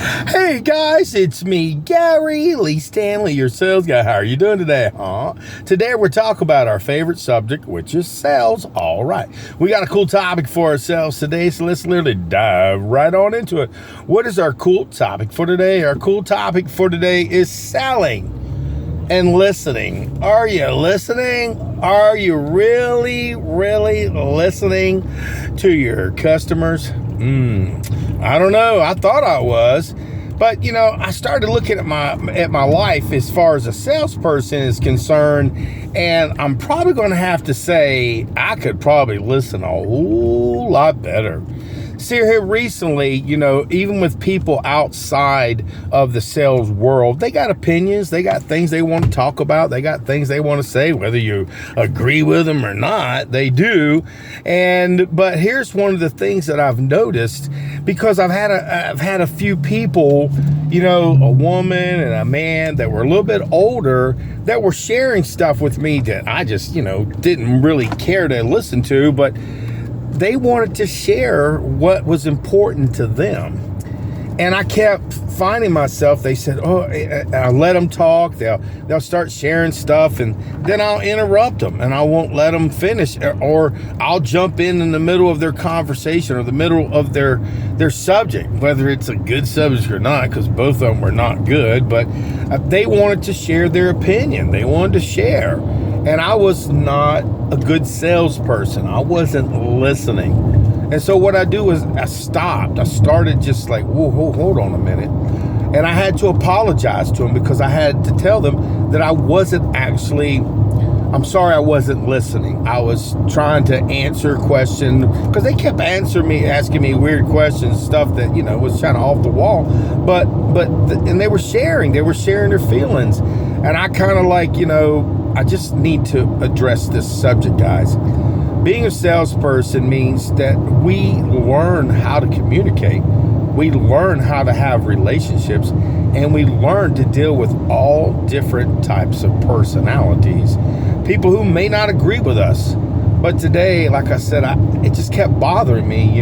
Hey guys, it's me, Gary Lee Stanley, your sales guy. How are you doing today, huh? Today we're talking about our favorite subject, which is sales. All right, we got a cool topic for ourselves today, so let's literally dive right on into it. What is our cool topic for today? Our cool topic for today is selling and listening. Are you listening? Are you really listening to your customers? I don't know. I thought I was, but I started looking at my life as far as a salesperson is concerned, and I'm probably going to have to say I could probably listen a whole lot better. See, here recently, even with people outside of the sales world, they got opinions, they got things they want to talk about, they got things they want to say, whether you agree with them or not, they do. But here's one of the things that I've noticed, because I've had a few people, a woman and a man that were a little bit older that were sharing stuff with me that I just, didn't really care to listen to, but they wanted to share what was important to them. And I kept finding myself, they said, I'll let them talk. They'll start sharing stuff, and then I'll interrupt them and I won't let them finish, or I'll jump in the middle of their conversation or the middle of their subject, whether it's a good subject or not, because both of them were not good, but they wanted to share their opinion. They wanted to share. And I was not a good salesperson. I wasn't listening. And so what I do is I stopped. I started just like, whoa, hold on a minute. And I had to apologize to them, because I had to tell them that I wasn't actually, I'm sorry, I wasn't listening. I was trying to answer questions, because they kept asking me weird questions, stuff that, was kind of off the wall. And they were sharing their feelings. And I kind of like, I just need to address this subject, guys. Being a salesperson means that we learn how to communicate. We learn how to have relationships, and we learn to deal with all different types of personalities. People who may not agree with us. But today, like I said, it just kept bothering me.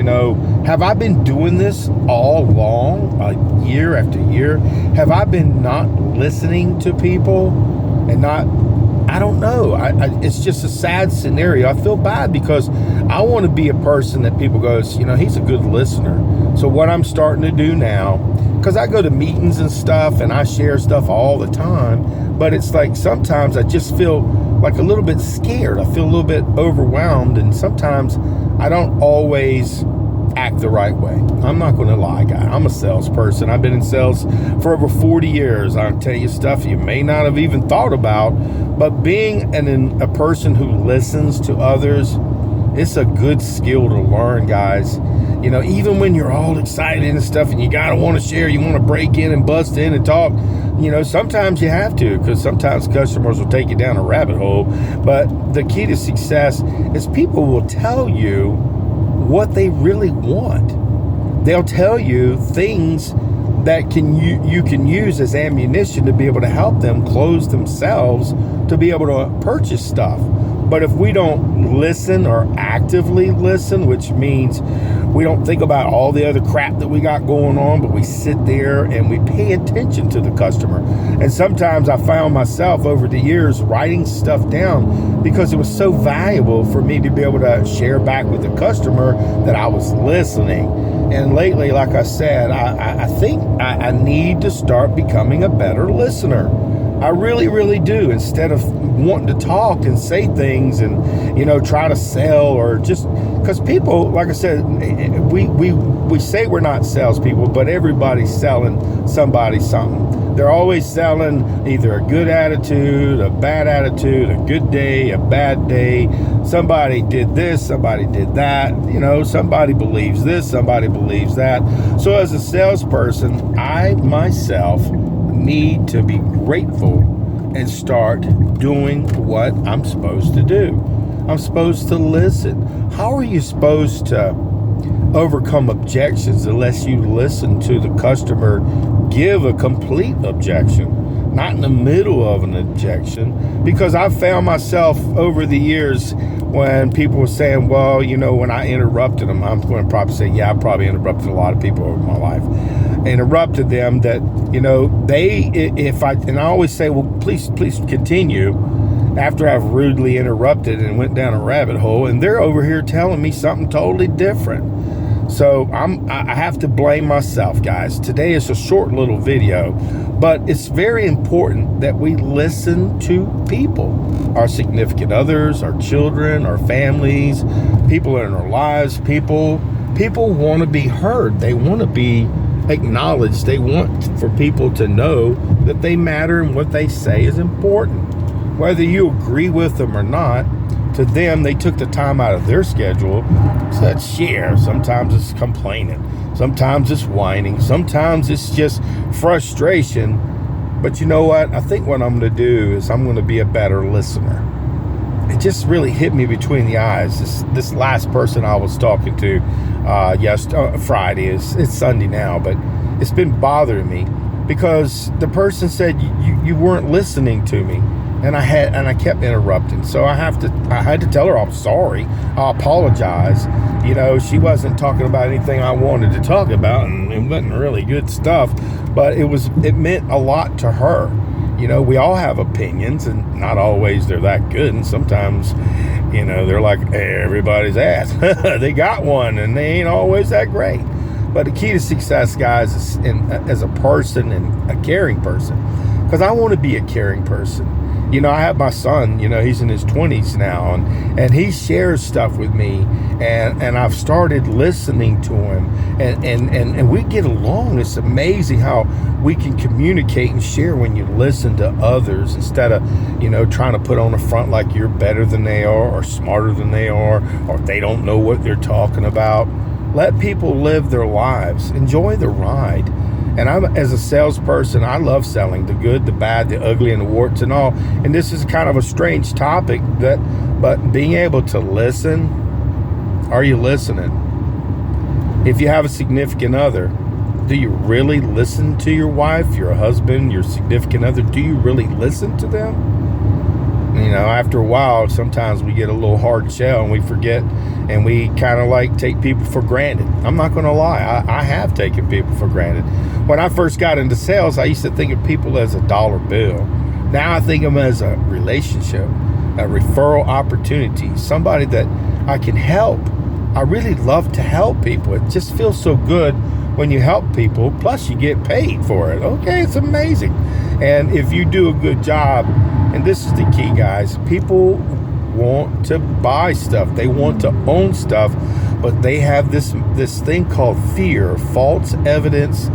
Have I been doing this all along, year after year? Have I been not listening to people and not, I don't know. It's just a sad scenario. I feel bad, because I want to be a person that people goes, he's a good listener. So what I'm starting to do now, because I go to meetings and stuff and I share stuff all the time, but it's like sometimes I just feel like a little bit scared. I feel a little bit overwhelmed, and sometimes I don't always act the right way. I'm not going to lie, guy. I'm a salesperson. I've been in sales for over 40 years. I'll tell you stuff you may not have even thought about, but being a person who listens to others, it's a good skill to learn, guys. Even when you're all excited and stuff and you gotta want to share, you want to break in and bust in and talk, sometimes you have to, because sometimes customers will take you down a rabbit hole. But the key to success is people will tell you what they really want. They'll tell you things that you can use as ammunition to be able to help them close themselves to be able to purchase stuff. But if we don't listen or actively listen, which means we don't think about all the other crap that we got going on, but we sit there and we pay attention to the customer. And sometimes I found myself over the years writing stuff down, because it was so valuable for me to be able to share back with the customer that I was listening. And lately, like I said, I think I need to start becoming a better listener. I really do. Instead of wanting to talk and say things and, try to sell, or just because people, like I said, we say we're not salespeople, but everybody's selling somebody something. They're always selling either a good attitude, a bad attitude, a good day, a bad day. Somebody did this, somebody did that. Somebody believes this, somebody believes that. So as a salesperson, I myself need to be grateful and start doing what I'm supposed to do. I'm supposed to listen. How are you supposed to overcome objections unless you listen to the customer give a complete objection, not in the middle of an objection? Because I've found myself over the years when people were saying, well, when I interrupted them, I'm going to probably say, yeah, I probably interrupted a lot of people over my life. interrupted them, that, and I always say, well, please continue, after I've rudely interrupted and went down a rabbit hole, and they're over here telling me something totally different. So I have to blame myself, guys. Today is a short little video, but it's very important that we listen to people, our significant others, our children, our families, people in our lives. People want to be heard. They want to be acknowledged. They want for people to know that they matter and what they say is important. Whether you agree with them or not, to them, they took the time out of their schedule to share. Sometimes it's complaining. Sometimes it's whining. Sometimes it's just frustration. But you know what? I think what I'm going to do is I'm going to be a better listener. It just really hit me between the eyes. This last person I was talking to Friday, it's Sunday now, but it's been bothering me because the person said you weren't listening to me. And I kept interrupting. So I had to tell her I'm sorry. I apologize. She wasn't talking about anything I wanted to talk about, and it wasn't really good stuff, but it meant a lot to her. We all have opinions, and not always they're that good, and sometimes, they're like everybody's ass. They got one, and they ain't always that great. But the key to success, guys, is as a person and a caring person, because I want to be a caring person. I have my son, he's in his 20s now, and he shares stuff with me, and I've started listening to him, and we get along. It's amazing how we can communicate and share when you listen to others instead of, trying to put on a front like you're better than they are or smarter than they are, or they don't know what they're talking about. Let people live their lives. Enjoy the ride. And as a salesperson, I love selling the good, the bad, the ugly, and the warts and all. And this is kind of a strange topic, but being able to listen, are you listening? If you have a significant other, do you really listen to your wife, your husband, your significant other? Do you really listen to them? After a while, sometimes we get a little hard shell and we forget, and we kind of take people for granted. I'm not going to lie. I have taken people for granted. When I first got into sales, I used to think of people as a dollar bill. Now I think of them as a relationship, a referral opportunity, somebody that I can help. I really love to help people. It just feels so good when you help people, plus you get paid for it. Okay, it's amazing. And if you do a good job, and this is the key, guys, people want to buy stuff. They want to own stuff, but they have this thing called fear, false evidence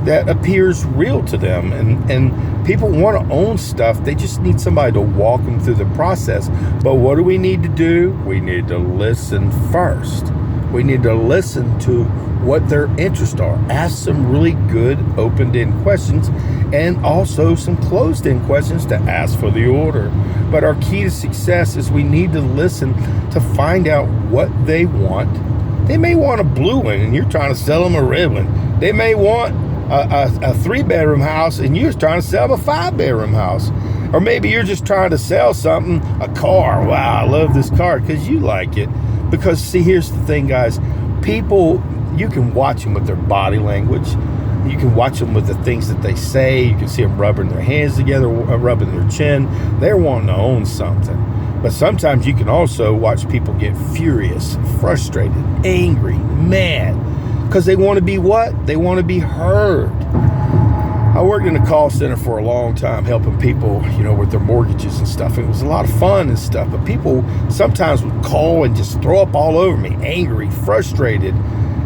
that appears real to them. And people want to own stuff. They just need somebody to walk them through the process. But what do we need to do? We need to listen first. We need to listen to what their interests are. Ask some really good open-end questions, and also some closed-end questions to ask for the order. But our key to success is we need to listen to find out what they want. They may want a blue one and you're trying to sell them a red one. They may want a 3-bedroom house and you're trying to sell them a 5-bedroom house. Or maybe you're just trying to sell something, a car. Wow, I love this car because you like it. Because see, here's the thing, guys. People, you can watch them with their body language. You can watch them with the things that they say. You can see them rubbing their hands together, rubbing their chin. They're wanting to own something. But sometimes you can also watch people get furious, frustrated, angry, mad. Because they want to be what? They want to be heard. I worked in a call center for a long time helping people, with their mortgages and stuff. It was a lot of fun and stuff. But people sometimes would call and just throw up all over me, angry, frustrated.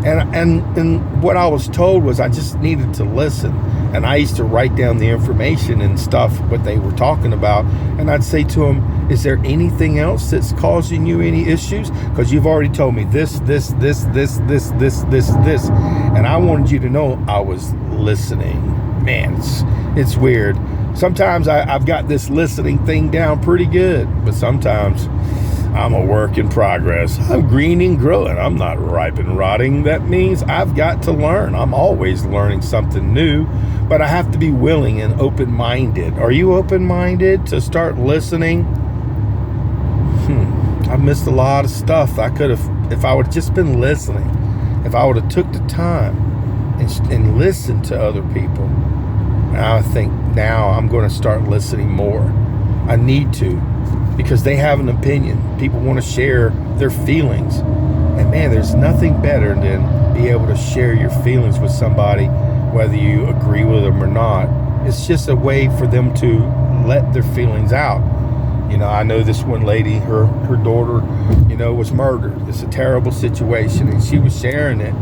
And what I was told was I just needed to listen. And I used to write down the information and stuff, what they were talking about. And I'd say to them, is there anything else that's causing you any issues? Because you've already told me this. And I wanted you to know I was listening. Man, it's weird. Sometimes I've got this listening thing down pretty good. But sometimes I'm a work in progress. I'm green and growing. I'm not ripe and rotting. That means I've got to learn. I'm always learning something new, but I have to be willing and open-minded. Are you open-minded to start listening? I've missed a lot of stuff. I could have, if I would have just been listening, if I would have took the time and listen to other people. And I think now I'm going to start listening more. I need to, because they have an opinion. People want to share their feelings. And man, there's nothing better than be able to share your feelings with somebody, whether you agree with them or not. It's just a way for them to let their feelings out. You know, I know this one lady, her daughter, you know, was murdered. It's a terrible situation, and she was sharing it,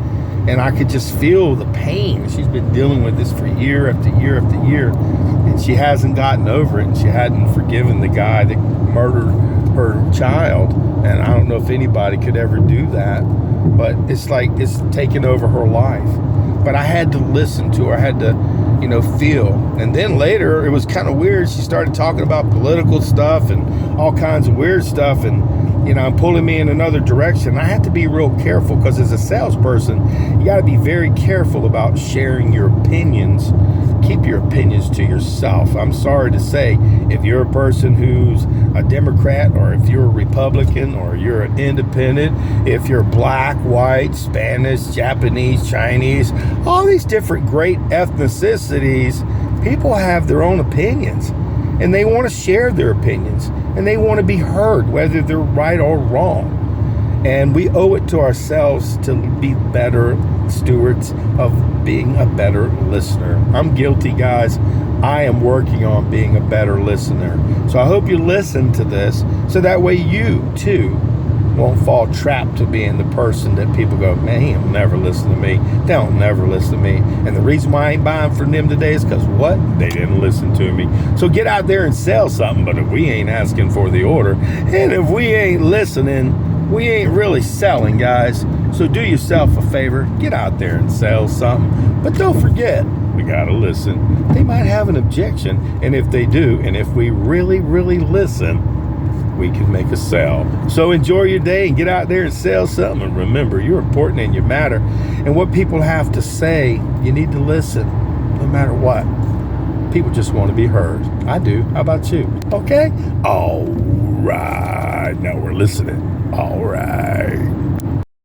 and I could just feel the pain. She's been dealing with this for year after year after year, and she hasn't gotten over it, and she hadn't forgiven the guy that murdered her child. And I don't know if anybody could ever do that, but it's like it's taken over her life. But I had to listen to her. I had to, you know, feel. And then later, it was kind of weird. She started talking about political stuff and all kinds of weird stuff, and, you know, pulling me in another direction. I had to be real careful, because as a salesperson, you got to be very careful about sharing your opinions. Keep your opinions to yourself. I'm sorry to say, if you're a person who's a Democrat, or if you're a Republican, or you're an independent, if you're black, white, Spanish, Japanese, Chinese, all these different great ethnicities, people have their own opinions, and they want to share their opinions, and they want to be heard, whether they're right or wrong. And we owe it to ourselves to be better stewards of being a better listener. I'm guilty, guys. I am working on being a better listener. So I hope you listen to this, so that way you too won't fall trapped to being the person that people go, man, he'll never listen to me. They don't never listen to me. And the reason why I ain't buying from them today is because what? They didn't listen to me. So get out there and sell something. But if we ain't asking for the order, and if we ain't listening, we ain't really selling, guys. So do yourself a favor, get out there and sell something. But don't forget, we gotta listen. They might have an objection, and if they do, and if we really, really listen, we can make a sale. So enjoy your day and get out there and sell something. And remember, you're important and you matter. And what people have to say, you need to listen, no matter what. People just want to be heard. I do. How about you? Okay? All right. Now we're listening. All right.